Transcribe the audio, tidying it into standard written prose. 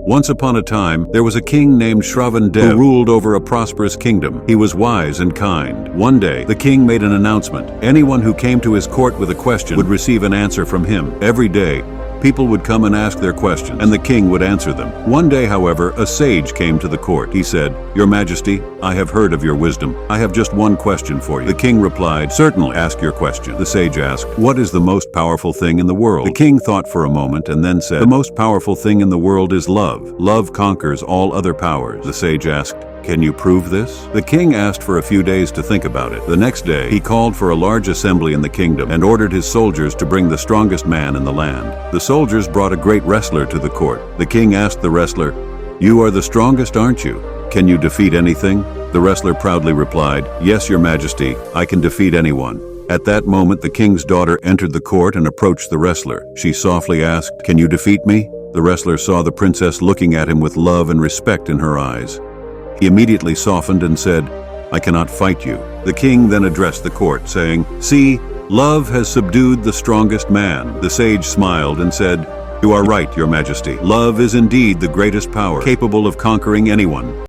Once upon a time, there was a king named Shravandev who ruled over a prosperous kingdom. He was wise and kind. One day, the king made an announcement. Anyone who came to his court with a question would receive an answer from him. Every day, people would come and ask their questions, and the king would answer them. One day, however, a sage came to the court. He said, "Your Majesty, I have heard of your wisdom. I have just one question for you." The king replied, "Certainly, ask your question." The sage asked, "What is the most powerful thing in the world?" The king thought for a moment and then said, "The most powerful thing in the world is love. Love conquers all other powers." The sage asked, "Can you prove this?" The king asked for a few days to think about it. The next day, he called for a large assembly in the kingdom and ordered his soldiers to bring the strongest man in the land. The soldiers brought a great wrestler to the court. The king asked the wrestler, "You are the strongest, aren't you? Can you defeat anything?" The wrestler proudly replied, "Yes, Your Majesty, I can defeat anyone." At that moment, the king's daughter entered the court and approached the wrestler. She softly asked, "Can you defeat me?" The wrestler saw the princess looking at him with love and respect in her eyes. He immediately softened and said, "I cannot fight you." The king then addressed the court, saying, "See, love has subdued the strongest man." The sage smiled and said, "You are right, Your Majesty. Love is indeed the greatest power, capable of conquering anyone."